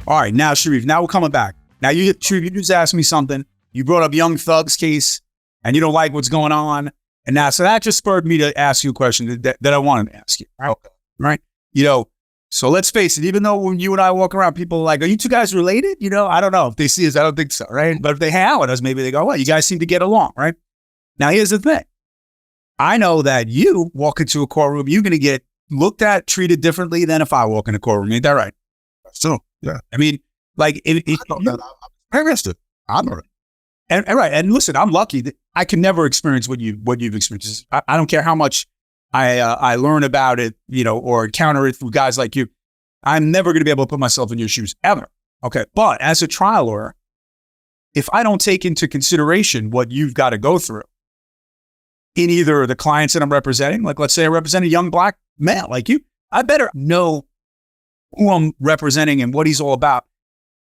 All right, now, Shareiff, now we're coming back. Now, Shareiff, you just asked me something. You brought up Young Thug's case, and you don't like what's going on. And now, so that just spurred me to ask you a question that I wanted to ask you. Okay. Right? So let's face it, even though when you and I walk around, people are like, are you two guys related? I don't know. If they see us, I don't think so, right? But if they hang out with us, maybe they go, well, you guys seem to get along, right? Now, here's the thing. I know that you walk into a courtroom, you're going to get looked at, treated differently than if I walk in a courtroom. Ain't that right? So, yeah. I mean, like, I'm arrested. I know it. And right. And listen, I'm lucky that I can never experience what you've experienced. I don't care how much I learn about it, or encounter it through guys like you. I'm never going to be able to put myself in your shoes ever. Okay. But as a trial lawyer, if I don't take into consideration what you've got to go through in either the clients that I'm representing, like let's say I represent a young black male like you, I better know who I'm representing and what he's all about.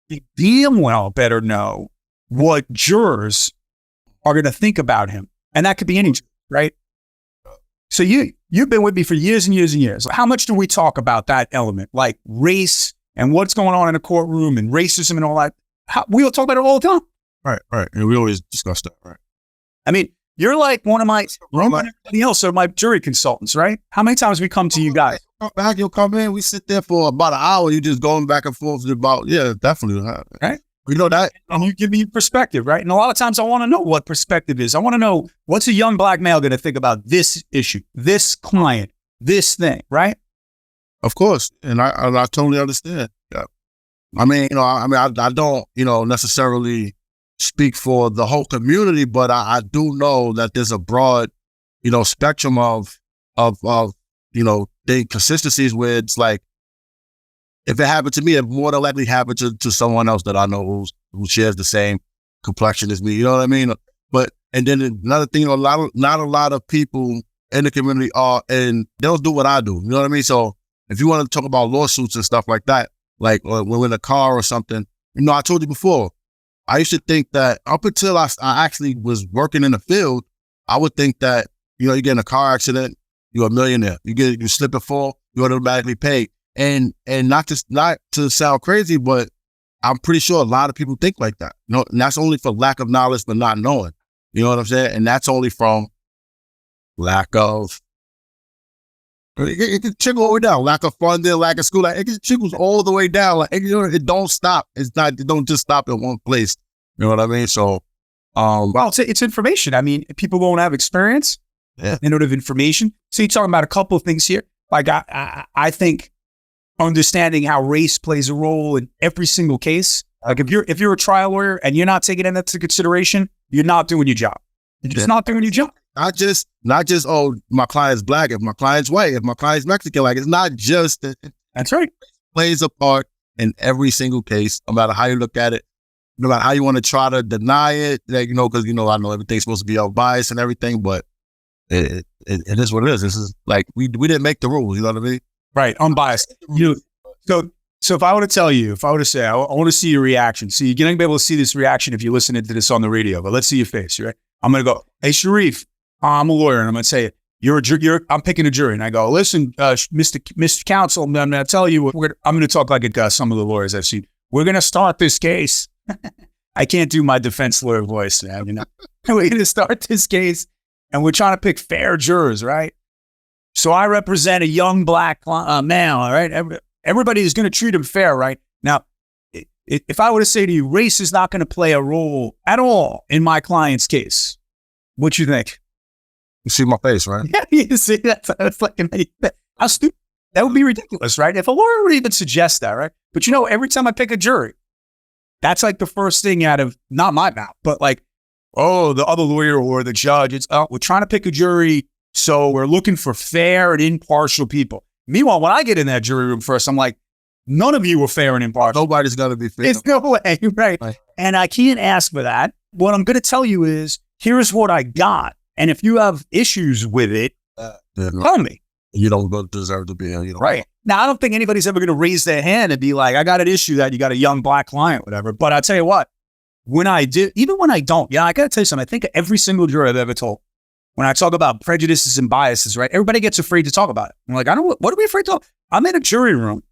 You damn well better know what jurors are going to think about him. And that could be any, right? So you've been with me for years and years and years. How much do we talk about that element, like race and what's going on in a courtroom and racism and all that? We'll talk about it all the time. Right. And we always discuss that, right? I mean, you're like one of my, everybody else are my jury consultants, right? How many times we come to you guys? You'll come in, we sit there for about an hour, you just going back and forth about, yeah, definitely. Right? You know that? And you give me perspective, right? And a lot of times I want to know what perspective is. I want to know what's a young black male going to think about this issue, this client, this thing, right? Of course. And I totally understand. Yeah. I mean, I don't, necessarily speak for the whole community, but I do know that there's a broad, spectrum of inconsistencies where it's like, if it happened to me, it more than likely happened to someone else that I know who shares the same complexion as me. You know what I mean? But, and then another thing, not a lot of people in the community are, and they don't do what I do. You know what I mean? So if you want to talk about lawsuits and stuff like that, like when we're in a car or something, I told you before, I used to think that up until I actually was working in the field, I would think that, you get in a car accident, you're a millionaire. You slip and fall, you automatically pay. And not to sound crazy, but I'm pretty sure a lot of people think like that. And that's only for lack of knowledge, but not knowing. You know what I'm saying? And that's only from lack of, it can trickle all the way down. Lack of funding, lack of school. Like, it trickles all the way down. Like, it don't stop. It don't just stop in one place. You know what I mean? So, well, it's information. I mean, people won't have experience. Yeah. They don't have information. So you're talking about a couple of things here. Like I think understanding how race plays a role in every single case. Like if you're a trial lawyer and you're not taking that into consideration, you're not doing your job. You're just not doing your job. Not just, oh, my client's black, if my client's white, if my client's Mexican, like it's not just that's right. It plays a part in every single case, no matter how you look at it, no matter how you want to try to deny it, like, because I know everything's supposed to be out biased and everything, but it is what it is. This is like we didn't make the rules, you know what I mean? Right, unbiased. So if I were to tell you, if I were to say, I want to see your reaction. So you're going to be able to see this reaction if you're listening to this on the radio, but let's see your face, right? I'm going to go, hey, Shareiff, I'm a lawyer. And I'm going to say, I'm picking a jury. And I go, listen, Mr. Counsel, I'm going to tell you, I'm going to talk like some of the lawyers I've seen. We're going to start this case. I can't do my defense lawyer voice, man. We're going to start this case and we're trying to pick fair jurors, right? So I represent a young black male, all right? Everybody is going to treat him fair, right? Now, if I were to say to you, race is not going to play a role at all in my client's case, what you think? You see my face, right? Yeah, you see that's like how stupid. That would be ridiculous, right? If a lawyer would even suggest that, right? But every time I pick a jury, that's like the first thing out of not my mouth, but like, oh, the other lawyer or the judge. It's we're trying to pick a jury, so we're looking for fair and impartial people. Meanwhile, when I get in that jury room first, I'm like, none of you were fair and impartial. Nobody's going to be fair. It's no way, right? And I can't ask for that. What I'm going to tell you is, here's what I got. And if you have issues with it, tell me. You don't deserve to be here. Right. Now, I don't think anybody's ever going to raise their hand and be like, I got an issue that you got a young black client, whatever. But I'll tell you what, when I do, even when I don't, I got to tell you something. I think every single jury I've ever told, when I talk about prejudices and biases, right? Everybody gets afraid to talk about it. I'm like, what are we afraid to talk? I'm in a jury room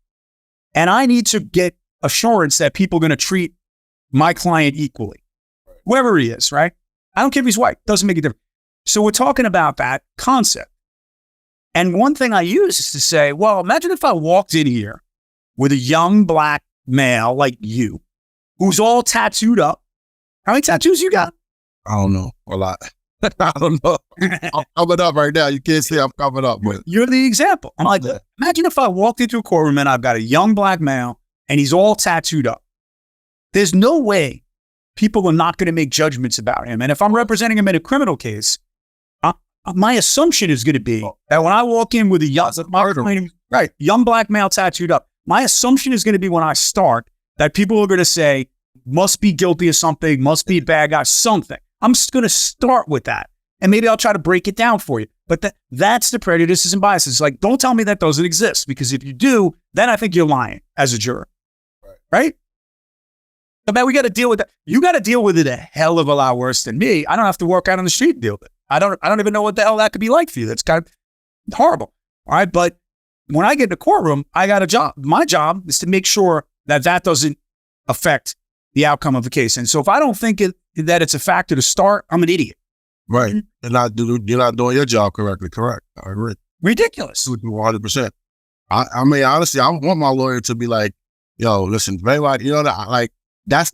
and I need to get assurance that people are going to treat my client equally, whoever he is, right? I don't care if he's white, doesn't make a difference. So we're talking about that concept. And one thing I use is to say, well, imagine if I walked in here with a young black male like you, who's all tattooed up. How many tattoos you got? I don't know. A lot. I don't know. I'm coming up right now. You can't see I'm coming up. But you're the example. I'm like, imagine if I walked into a courtroom and I've got a young black male and he's all tattooed up. There's no way people are not going to make judgments about him. And if I'm representing him in a criminal case, my assumption is going to be that when I walk in with a young black male tattooed up, my assumption is going to be when I start that people are going to say, must be guilty of something, must be a bad guy, something. I'm just going to start with that. And maybe I'll try to break it down for you. But that's the prejudices and biases. Like, don't tell me that doesn't exist, because if you do, then I think you're lying as a juror. Right? But man, we got to deal with that. You got to deal with it a hell of a lot worse than me. I don't have to walk out on the street and deal with it. I don't even know what the hell that could be like for you. That's kind of horrible. All right. But when I get in the courtroom, I got a job. My job is to make sure that that doesn't affect the outcome of the case. And so if I don't think that it's a factor to start, I'm an idiot. Right. You're not doing your job correctly. Correct. I agree. Ridiculous. 100%. I mean, honestly, I want my lawyer to be like, yo, listen, maybe like that's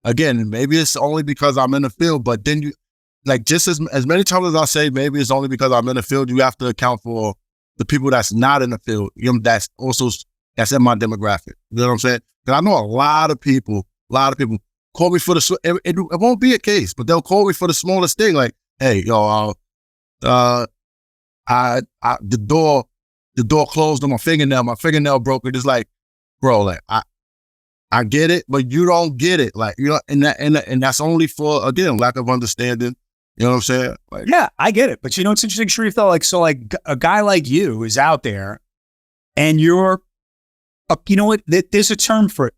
again, maybe it's only because I'm in the field, but then you, like, just as many times as I say, maybe it's only because I'm in the field, you have to account for the people that's not in the field, that's in my demographic. You know what I'm saying? Because I know a lot of people call me for it won't be a case, but they'll call me for the smallest thing. Like, hey, yo, the door closed on my fingernail broke. It's like, bro, like, I get it, but you don't get it. Like, and that's only for, again, lack of understanding. You know what I'm saying? Like, yeah, I get it. But it's interesting, Shareiff, though, like a guy like you is out there and you're, you know what? There's a term for it.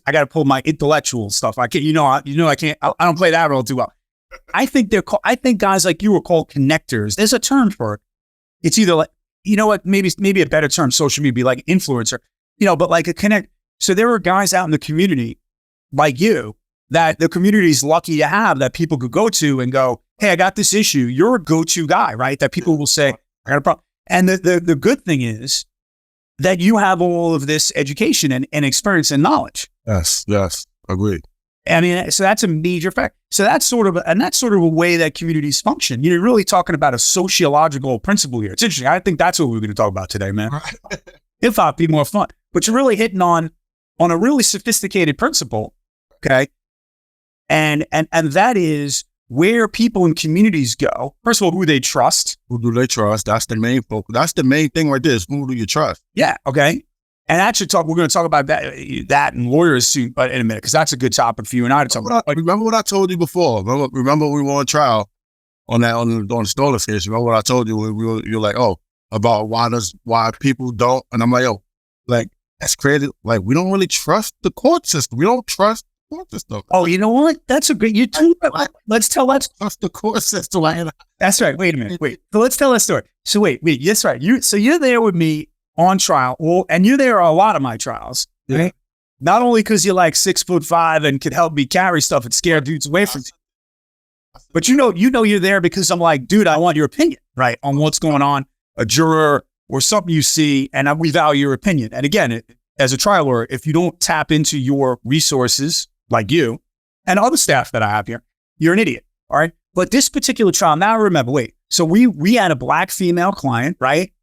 I got to pull my intellectual stuff. I can't, I can't, I don't play that role too well. I think guys like you are called connectors. There's a term for it. It's either like, maybe a better term, social media, be like influencer, but like a connect. So there are guys out in the community like you that the community is lucky to have, that people could go to and go, hey, I got this issue. You're a go-to guy, right? That people will say, I got a problem. And the good thing is that you have all of this education and experience and knowledge. Yes, agreed. I mean, so that's a major fact. So that's sort of a way that communities function. You're really talking about a sociological principle here. It's interesting. I think that's what we're going to talk about today, man. If I'd be more fun. But you're really hitting on a really sophisticated principle, okay? And that is where people in communities go. First of all, who they trust. Who do they trust? That's the main focus. That's the main thing right there is who do you trust? Yeah, okay. And we're going to talk about that and lawyers soon, but in a minute, because that's a good topic for you and I to talk about. Remember what I told you before? Remember we were on trial on the stolen case. Remember what I told you? You're like, oh, about why people don't, and I'm like, oh, like, that's crazy. Like, we don't really trust the court system. We don't trust the court system. Oh, you know what? That's a great. Let's trust the court system. That's right. Wait a minute. Wait. So let's tell that story. So wait. That's right. You're there with me on trial, and you're there at a lot of my trials. Right? Yeah. Not only because you're like 6'5" and could help me carry stuff and scare dudes away from you, but you're there because I'm like, dude, I want your opinion, right, on what's going on, a juror or something you see, and we value your opinion. And again, as a trial lawyer, if you don't tap into your resources, like you and other staff that I have here, you're an idiot. All right. But this particular trial, now remember, so we had a black female client, right?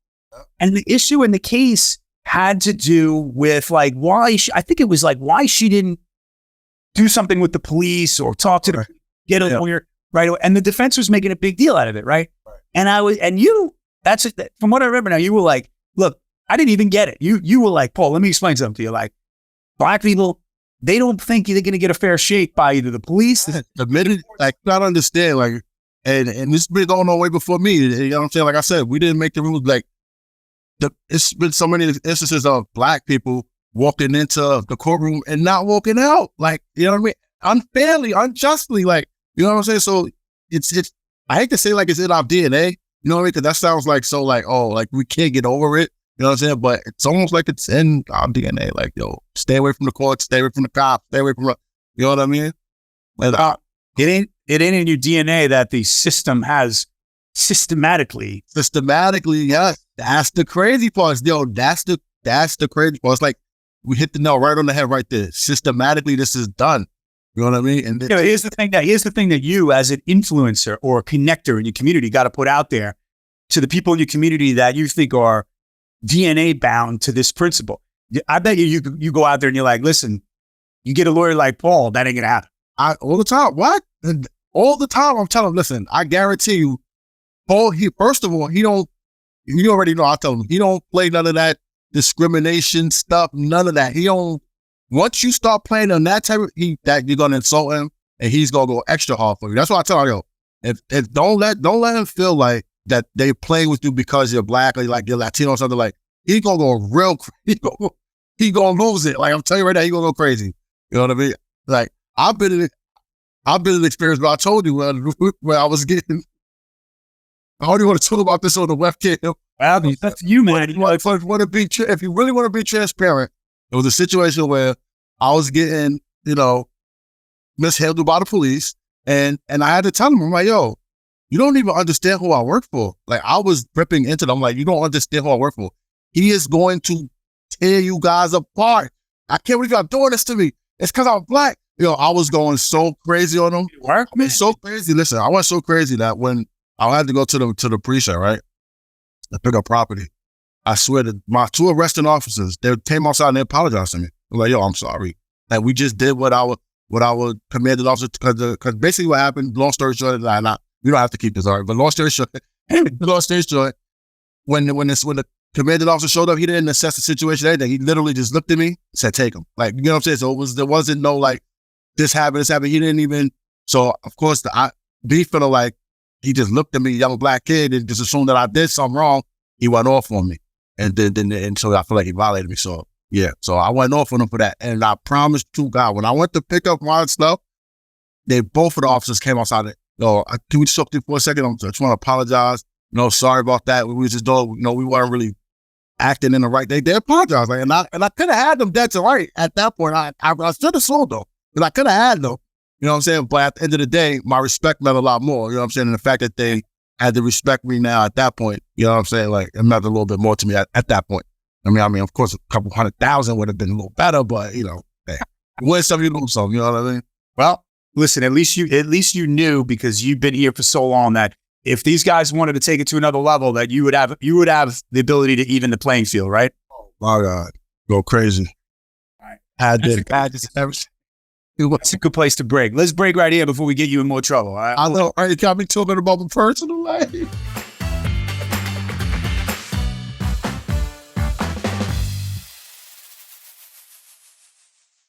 And the issue in the case had to do with like why she didn't do something with the police or talk to get a lawyer, right? And the defense was making a big deal out of it, right? And that's it. From what I remember now, you were like, look, I didn't even get it. You were like, Paul, let me explain something to you. Like, black people, they don't think they're going to get a fair shake by either the police. The minute, like, I don't understand, like, and this has been going on way before me. You know what I'm saying? Like I said, we didn't make the rules. Like, it's been so many instances of black people walking into the courtroom and not walking out. Like, you know what I mean? Unfairly, unjustly, like, you know what I'm saying? So it's I hate to say like it's in our DNA. You know what I mean? Because that sounds like so like, oh, like we can't get over it. You know what I'm saying? But it's almost like it's in our DNA. Like, yo, stay away from the courts, stay away from the cops, stay away from, you know what I mean? Like, it ain't in your DNA that the system has systematically, yes. That's the crazy part. Yo, that's the crazy part. It's like we hit the nail right on the head right there. Systematically, this is done. You know what I mean? And here's the thing that you, as an influencer or a connector in your community, got to put out there to the people in your community that you think are DNA bound to this principle. I bet you go out there and you're like, listen, you get a lawyer like Paul, that ain't gonna happen. All the time. What? All the time. I'm telling him, listen, I guarantee you, Paul, first of all, you already know, I tell him, he don't play none of that discrimination stuff, none of that. He don't, once you start playing on that type of, that you're going to insult him and he's going to go extra hard for you. That's why I tell him, yo, if don't let him feel like that they play with you because you're black or like you're Latino or something. Like, he going to go real, he going to lose it. Like, I'm telling you right now, he going to go crazy. You know what I mean? Like, I've been in an experience, but I told you where I was getting, I only want to talk about this on the webcam. Well, that's you, man. If you really want to be transparent, it was a situation where I was getting, mishandled by the police, and I had to tell them, I'm like, yo, you don't even understand who I work for. Like, I was ripping into them, like, you don't understand who I work for. He is going to tear you guys apart. I can't believe y'all doing this to me. It's because I'm black. I was going so crazy on them. Work, man. So crazy. Listen, I went so crazy that when I had to go to the precinct, right, to pick up property, I swear that my two arresting officers, they came outside and they apologized to me. I'm like, yo, I'm sorry. Like, we just did what our commanding officer, because basically what happened, long story short, we don't have to keep this, all right, but long story short, when the commanding officer showed up, he didn't assess the situation, anything. He literally just looked at me and said, take him. Like, you know what I'm saying? So there wasn't no, like, this happened. He didn't even, so of course, B feeling like he just looked at me, young black kid, and just assumed that I did something wrong. He went off on me. And so I feel like he violated me. So yeah, so I went off on him for that. And I promised to God, when I went to pick up my stuff, both of the officers came outside. Can we just talk to you for a second? I just want to apologize. Sorry about that. We were just doing, we weren't really acting in the right. They apologized. Like, and I could have had them dead to right at that point. I should have sold them, because I could have had them. You know what I'm saying? But at the end of the day, my respect meant a lot more. You know what I'm saying? And the fact that they had to respect me now at that point, you know what I'm saying? Like, it meant a little bit more to me at that point. I mean, of course, a couple 100,000 would have been a little better, but hey, you win some, you lose some. You know what I mean? Well, listen, at least you knew, because you've been here for so long, that if these guys wanted to take it to another level, that you would have the ability to even the playing field, right? Oh my God, go crazy. All right. It's a good place to break. Let's break right here before we get you in more trouble. All right? I know. You got me talking about my personal life.